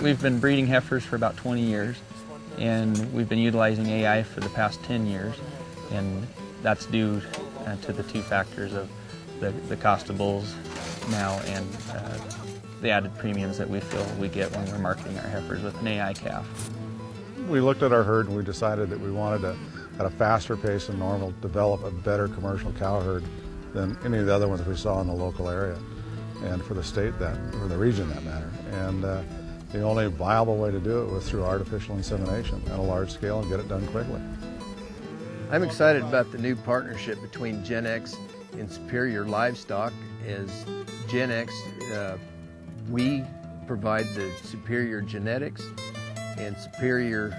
We've been breeding heifers for about 20 years, and we've been utilizing AI for the past 10 years, and that's due to the two factors of the cost of bulls now and the added premiums that we feel we get when we're marketing our heifers with an AI calf. We looked at our herd and we decided that we wanted to, at a faster pace than normal, develop a better commercial cow herd than any of the other ones we saw in the local area, and for the state or the region that matter. And the only viable way to do it was through artificial insemination at a large scale and get it done quickly. I'm excited about the new partnership between Genex and Superior Livestock. As Genex, we provide the superior genetics, and Superior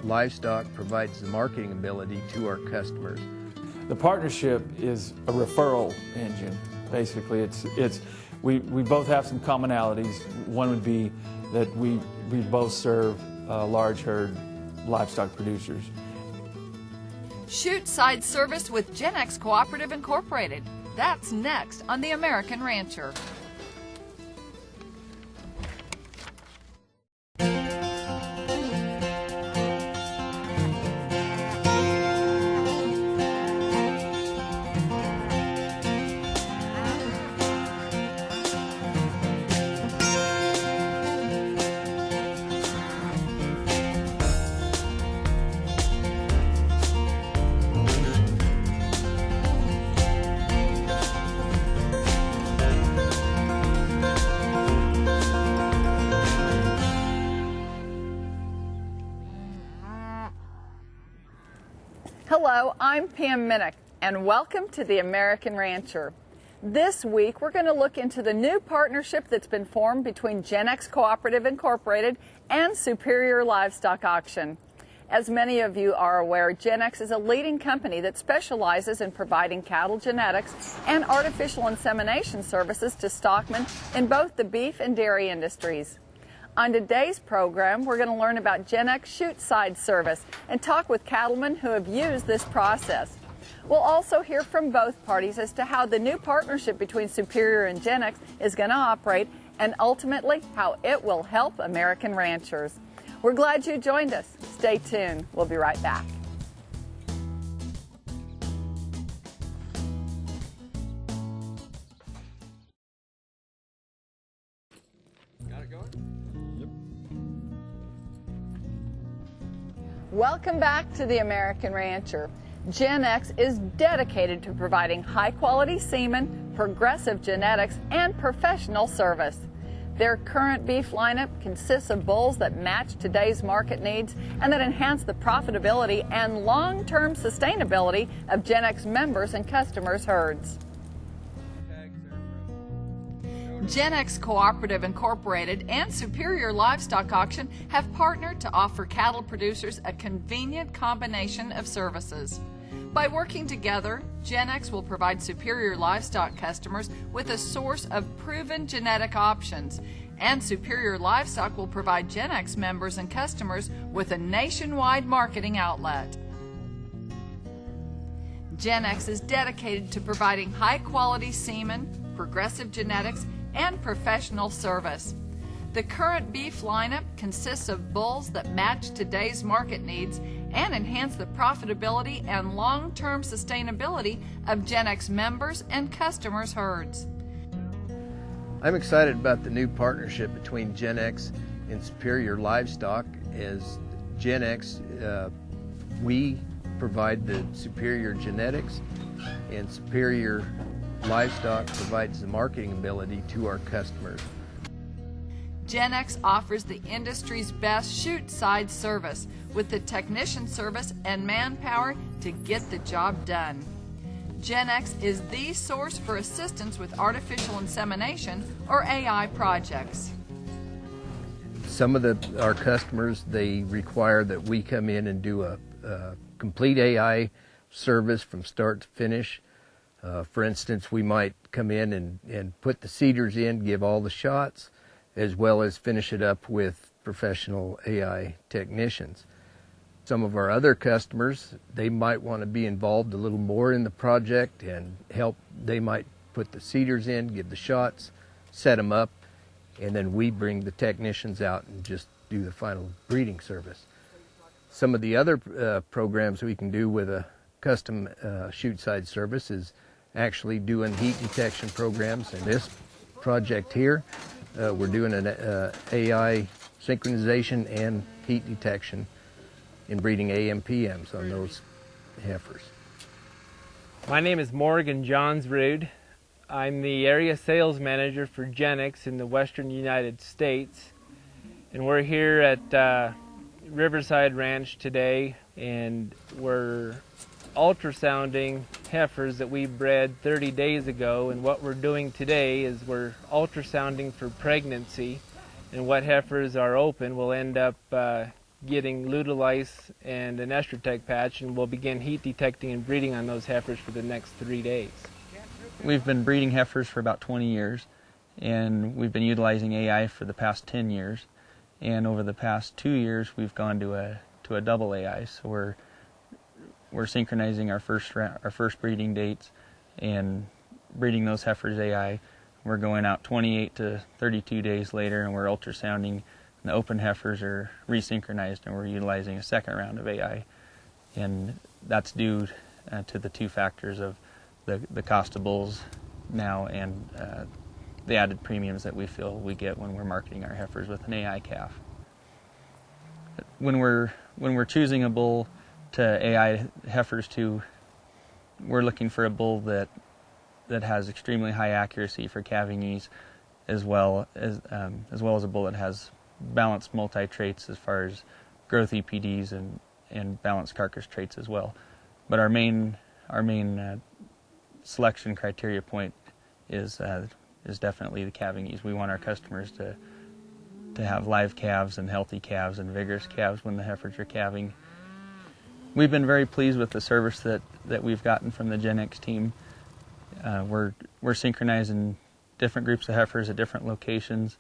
Livestock provides the marketing ability to our customers. The partnership is a referral engine. Basically, we both have some commonalities. One would be that we both serve large herd livestock producers. Chute side service with Genex Cooperative Incorporated. That's next on The American Rancher. Hello, I'm Pam Minnick, and welcome to The American Rancher. This week, we're going to look into the new partnership that's been formed between Genex Cooperative Incorporated and Superior Livestock Auction. As many of you are aware, Genex is a leading company that specializes in providing cattle genetics and artificial insemination services to stockmen in both the beef and dairy industries. On today's program, we're going to learn about Genex chute side service and talk with cattlemen who have used this process. We'll also hear from both parties as to how the new partnership between Superior and Genex is going to operate and ultimately how it will help American ranchers. We're glad you joined us. Stay tuned. We'll be right back. Welcome back to The American Rancher. Genex is dedicated to providing high-quality semen, progressive genetics, and professional service. Their current beef lineup consists of bulls that match today's market needs and that enhance the profitability and long-term sustainability of Genex members and customers' herds. Genex Cooperative Incorporated and Superior Livestock Auction have partnered to offer cattle producers a convenient combination of services. By working together, Genex will provide Superior Livestock customers with a source of proven genetic options, and Superior Livestock will provide Genex members and customers with a nationwide marketing outlet. Genex is dedicated to providing high-quality semen, progressive genetics, and professional service. The current beef lineup consists of bulls that match today's market needs and enhance the profitability and long-term sustainability of Genex members and customers' herds. I'm excited about the new partnership between Genex and Superior Livestock. As Genex, we provide the superior genetics, and Superior Livestock provides the marketing ability to our customers. Genex offers the industry's best chute side service with the technician service and manpower to get the job done. Genex is the source for assistance with artificial insemination or AI projects. Some of our customers, they require that we come in and do a complete AI service from start to finish. For instance, we might come in and put the seeders in, give all the shots, as well as finish it up with professional AI technicians. Some of our other customers, they might want to be involved a little more in the project and help. They might put the seeders in, give the shots, set them up, and then we bring the technicians out and just do the final breeding service. Some of the other programs we can do with a custom chute side service is actually doing heat detection programs. In this project here, we're doing an AI synchronization and heat detection in breeding AMPMs on those heifers. My name is Morgan Johnsrud. I'm the area sales manager for Genex in the western United States. And we're here at Riverside Ranch today, and we're ultrasounding heifers that we bred 30 days ago. And what we're doing today is we're ultrasounding for pregnancy, and what heifers are open will end up getting Luteolice and an Estrotec patch, and we'll begin heat detecting and breeding on those heifers for the next 3 days. We've been breeding heifers for about 20 years, and we've been utilizing AI for the past 10 years. And over the past 2 years, we've gone to a double AI. So we're synchronizing our first breeding dates and breeding those heifers AI. We're going out 28 to 32 days later, and we're ultrasounding. The open heifers are resynchronized, and we're utilizing a second round of AI. And that's due to the two factors of the cost of bulls now and the added premiums that we feel we get when we're marketing our heifers with an AI calf. When we're choosing a bull to AI heifers to, we're looking for a bull that has extremely high accuracy for calving ease, as well as a bull that has balanced multi-traits as far as growth EPDs and balanced carcass traits as well. But our main selection criteria point is definitely the calving ease. We want our customers to have live calves and healthy calves and vigorous calves when the heifers are calving. We've been very pleased with the service that we've gotten from the Genex team. We're synchronizing different groups of heifers at different locations,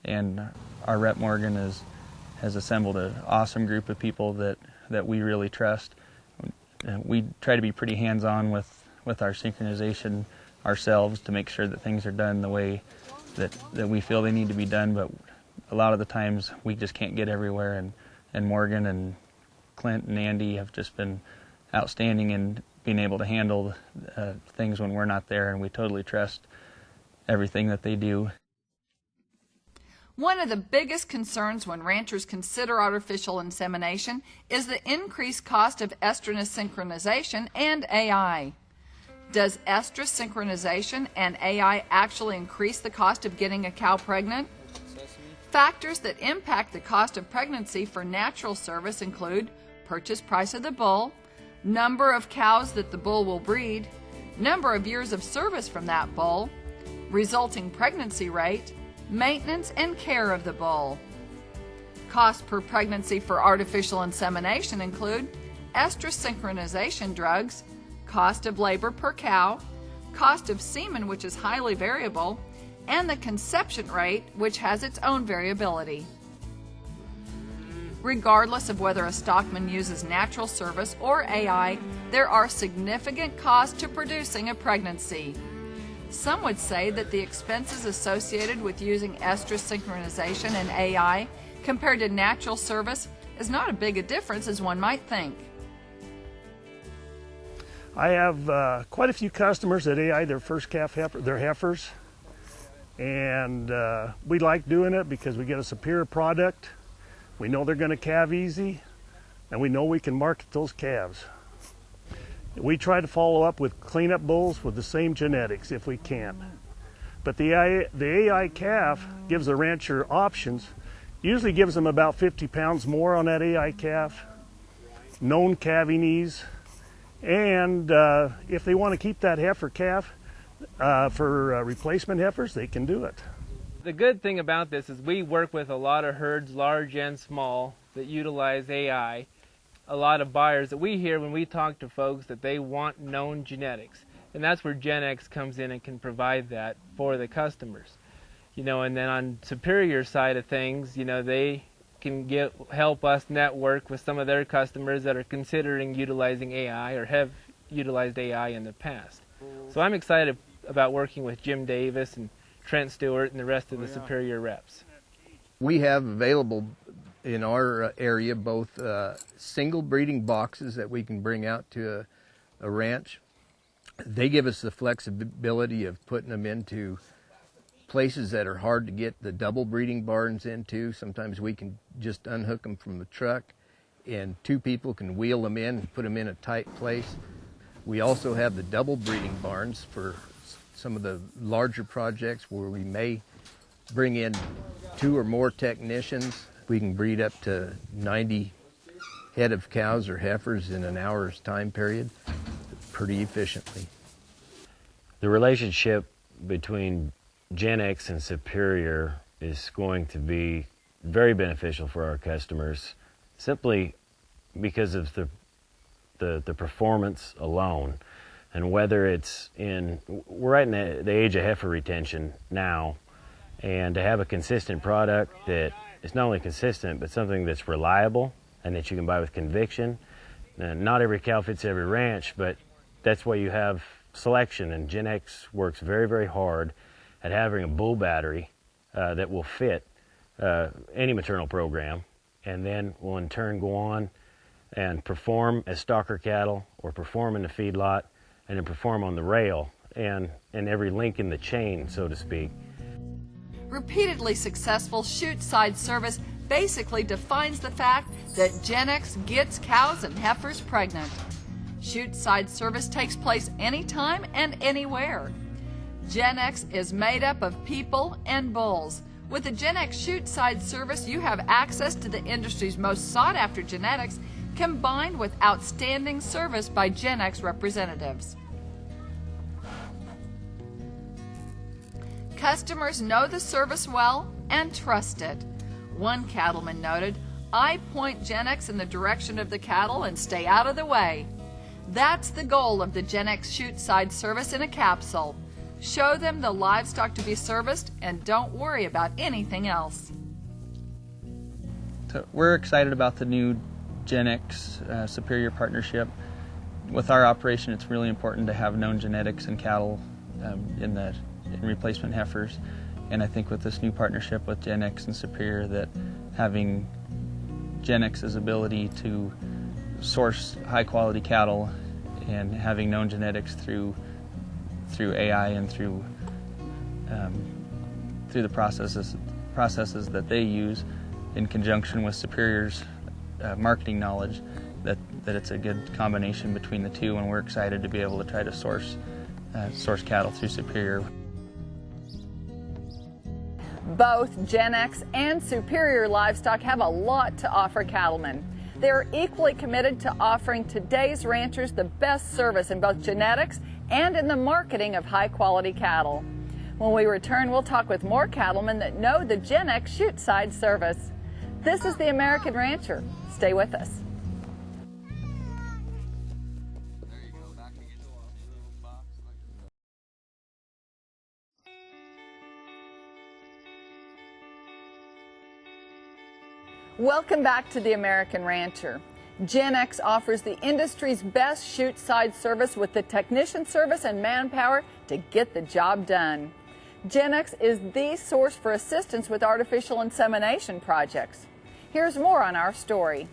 and our rep Morgan has assembled an awesome group of people that we really trust. We try to be pretty hands-on with our synchronization ourselves to make sure that things are done the way that we feel they need to be done, but a lot of the times we just can't get everywhere, and Morgan and Clint and Andy have just been outstanding in being able to handle things when we're not there, and we totally trust everything that they do. One of the biggest concerns when ranchers consider artificial insemination is the increased cost of estrus synchronization and AI. Does estrus synchronization and AI actually increase the cost of getting a cow pregnant? Factors that impact the cost of pregnancy for natural service include purchase price of the bull, number of cows that the bull will breed, number of years of service from that bull, resulting pregnancy rate, maintenance and care of the bull. Cost per pregnancy for artificial insemination include estrus synchronization drugs, cost of labor per cow, cost of semen, which is highly variable, and the conception rate, which has its own variability. Regardless of whether a stockman uses natural service or AI, there are significant costs to producing a pregnancy. Some would say that the expenses associated with using estrus synchronization and AI compared to natural service is not as big a difference as one might think. I have quite a few customers that AI their first calf their heifers, and we like doing it because we get a superior product. We know they're going to calve easy, and we know we can market those calves. We try to follow up with cleanup bulls with the same genetics if we can. But the AI calf gives the rancher options, usually gives them about 50 pounds more on that AI calf, known calving ease, and if they want to keep that heifer calf for replacement heifers, they can do it. The good thing about this is we work with a lot of herds, large and small, that utilize AI. A lot of buyers that we hear when we talk to folks that they want known genetics. And that's where Genex comes in and can provide that for the customers. And then on superior side of things, they can help us network with some of their customers that are considering utilizing AI or have utilized AI in the past. So I'm excited about working with Jim Davis and Trent Stewart and the rest of the Superior reps. We have available in our area both single breeding boxes that we can bring out to a ranch. They give us the flexibility of putting them into places that are hard to get the double breeding barns into. Sometimes we can just unhook them from the truck and two people can wheel them in and put them in a tight place. We also have the double breeding barns for some of the larger projects where we may bring in 2 or more technicians. We can breed up to 90 head of cows or heifers in an hour's time period pretty efficiently. The relationship between Genex and Superior is going to be very beneficial for our customers simply because of the performance alone. And whether it's we're right in the age of heifer retention now, and to have a consistent product that is not only consistent, but something that's reliable and that you can buy with conviction. And not every cow fits every ranch, but that's why you have selection, and Genex works very, very hard at having a bull battery that will fit any maternal program, and then will in turn go on and perform as stocker cattle or perform in the feedlot and then perform on the rail and every link in the chain, so to speak. Repeatedly successful chute-side service basically defines the fact that Genex gets cows and heifers pregnant. Chute-side service takes place anytime and anywhere. Genex is made up of people and bulls. With the Genex chute-side service, you have access to the industry's most sought-after genetics combined with outstanding service by Genex representatives. Customers know the service well and trust it. One cattleman noted, "I point Genex in the direction of the cattle and stay out of the way." That's the goal of the Genex chute-side service in a capsule. Show them the livestock to be serviced and don't worry about anything else. So we're excited about the new Genex Superior partnership. With our operation, it's really important to have known genetics in cattle in replacement heifers. And I think with this new partnership with Genex and Superior, that having Genex's ability to source high quality cattle and having known genetics through AI and through the processes that they use in conjunction with Superior's marketing knowledge, that it's a good combination between the two, and we're excited to be able to try to source cattle through Superior. Both Genex and Superior Livestock have a lot to offer cattlemen. They're equally committed to offering today's ranchers the best service in both genetics and in the marketing of high-quality cattle. When we return, we'll talk with more cattlemen that know the Genex chute-side service. This is the American Rancher. Stay with us. Welcome back to the American Rancher. Genex offers the industry's best chute-side service with the technician service and manpower to get the job done. Genex is the source for assistance with artificial insemination projects. Here's more on our story.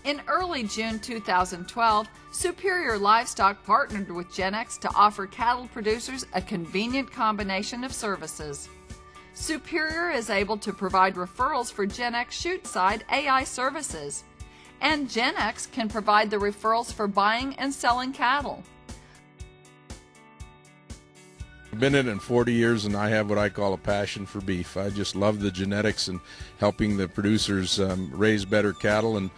In early June 2012, Superior Livestock partnered with Genex to offer cattle producers a convenient combination of services. Superior is able to provide referrals for Genex chute-side AI services, and Genex can provide the referrals for buying and selling cattle. I've been in it 40 years, and I have what I call a passion for beef. I just love the genetics and helping the producers raise better cattle, and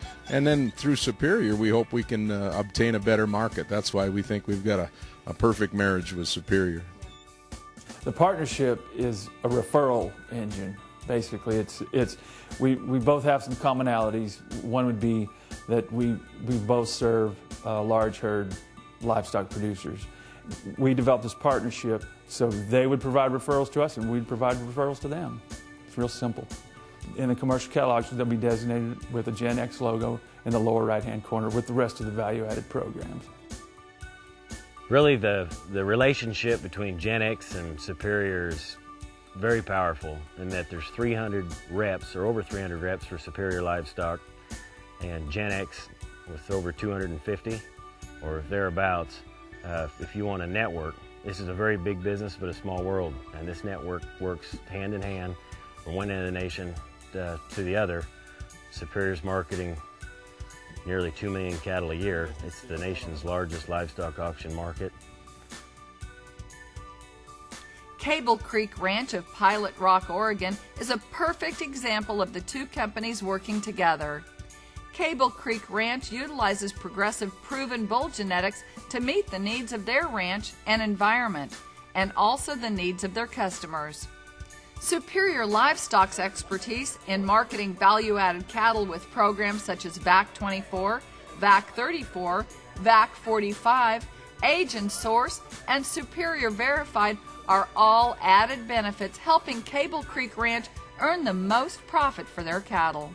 then through Superior we hope we can obtain a better market. That's why we think we've got a perfect marriage with Superior. The partnership is a referral engine. Basically, we both have some commonalities. One would be that we both serve large herd livestock producers. We developed this partnership so they would provide referrals to us and we'd provide referrals to them. It's real simple. In the commercial cattle auctions, they'll be designated with a Genex logo in the lower right-hand corner with the rest of the value-added programs. Really, the relationship between Genex and Superior is very powerful in that there's 300 reps, or over 300 reps for Superior Livestock, and Genex with over 250 or thereabouts. If you want a network, this is a very big business but a small world, and this network works hand in hand from one end of the nation to the other. Superior's marketing nearly 2 million cattle a year. It's the nation's largest livestock auction market. Cable Creek Ranch of Pilot Rock, Oregon is a perfect example of the two companies working together. Cable Creek Ranch utilizes progressive proven bull genetics to meet the needs of their ranch and environment, and also the needs of their customers. Superior Livestock's expertise in marketing value-added cattle with programs such as VAC 24, VAC 34, VAC 45, Age and Source, and Superior Verified are all added benefits helping Cable Creek Ranch earn the most profit for their cattle.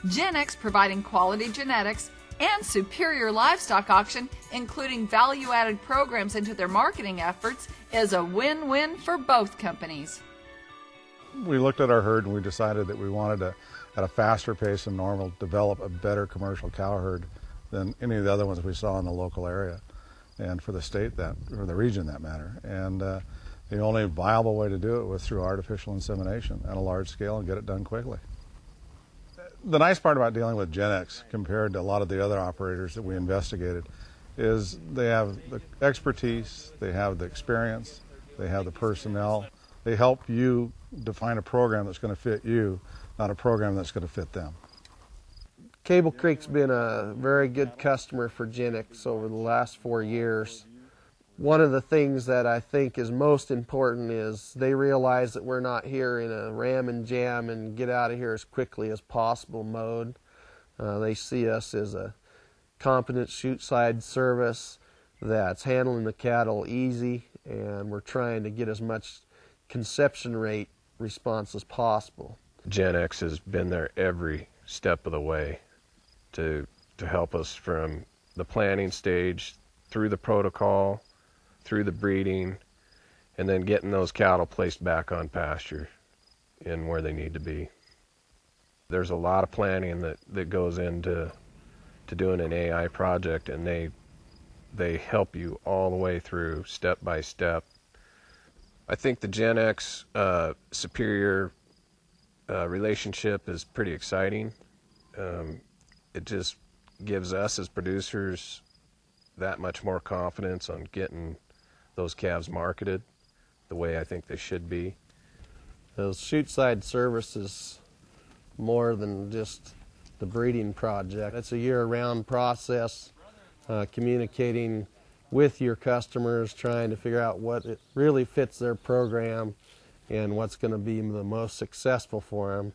Genex providing quality genetics and Superior Livestock Auction including value-added programs into their marketing efforts is a win-win for both companies. We looked at our herd and we decided that we wanted to, at a faster pace than normal, develop a better commercial cow herd than any of the other ones we saw in the local area, and for the state that, or the region that matter. And the only viable way to do it was through artificial insemination at a large scale and get it done quickly. The nice part about dealing with Genex compared to a lot of the other operators that we investigated is they have the expertise, they have the experience, they have the personnel. They help you define a program that's going to fit you, not a program that's going to fit them. Cable Creek's been a very good customer for Genex over the last 4 years. One of the things that I think is most important is they realize that we're not here in a ram and jam and get out of here as quickly as possible mode. They see us as a competent chute-side service that's handling the cattle easy, and we're trying to get as much conception rate response as possible. Genex has been there every step of the way to help us from the planning stage, through the protocol, through the breeding, and then getting those cattle placed back on pasture in where they need to be. There's a lot of planning that goes into doing an AI project, and they help you all the way through, step by step. I think the Genex Superior relationship is pretty exciting. It just gives us as producers that much more confidence on getting those calves marketed the way I think they should be. Those chute-side service is more than just the breeding project. It's a year-round process, communicating with your customers, trying to figure out what it really fits their program and what's going to be the most successful for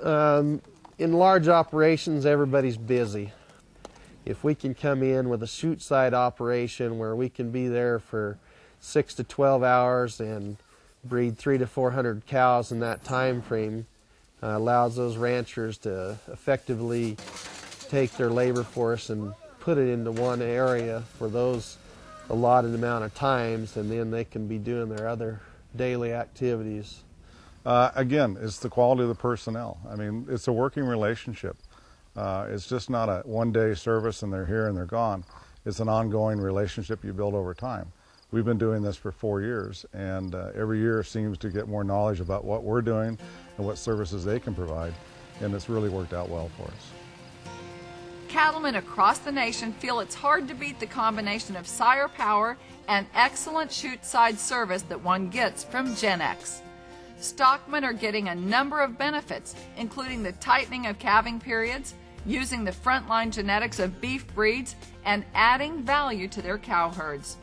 them. In large operations, everybody's busy. If we can come in with a chute-side operation where we can be there for 6 to 12 hours and breed 300 to 400 cows in that time frame, allows those ranchers to effectively take their labor force and put it into one area for those allotted amount of times, and then they can be doing their other daily activities. Again, it's the quality of the personnel. I mean, it's a working relationship. It's just not a one-day service and they're here and they're gone. It's an ongoing relationship you build over time. We've been doing this for 4 years, and every year seems to get more knowledge about what we're doing and what services they can provide, and it's really worked out well for us. Cattlemen across the nation feel it's hard to beat the combination of sire power and excellent chute-side service that one gets from Genex. Stockmen are getting a number of benefits, including the tightening of calving periods, using the frontline genetics of beef breeds, and adding value to their cow herds.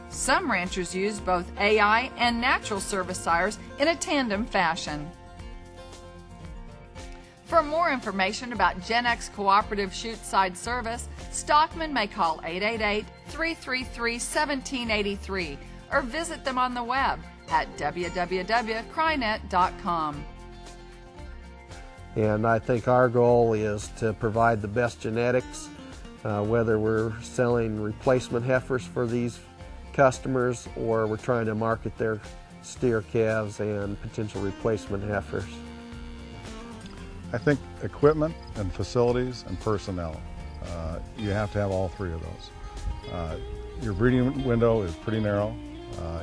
Some ranchers use both AI and natural service sires in a tandem fashion. For more information about Genex Cooperative Chute-Side Service, stockmen may call 888-333-1783 or visit them on the web at www.crynet.com. And I think our goal is to provide the best genetics whether we're selling replacement heifers for these customers or we're trying to market their steer calves and potential replacement heifers. I think equipment and facilities and personnel, you have to have all three of those. Your breeding window is pretty narrow.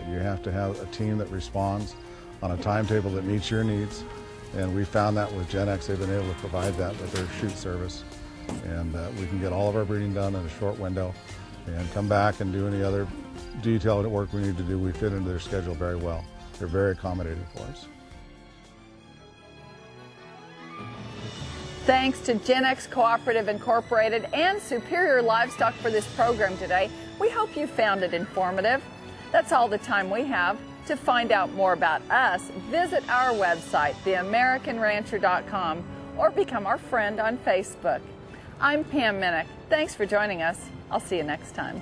You have to have a team that responds on a timetable that meets your needs, and we found that with Genex. They've been able to provide that with their shoot service, and we can get all of our breeding done in a short window and come back and do any other detailed work we need to do. We fit into their schedule very well. They're very accommodating for us. Thanks to Genex Cooperative Incorporated and Superior Livestock for this program today. We hope you found it informative. That's all the time we have. To find out more about us, visit our website, theamericanrancher.com, or become our friend on Facebook. I'm Pam Minnick. Thanks for joining us. I'll see you next time.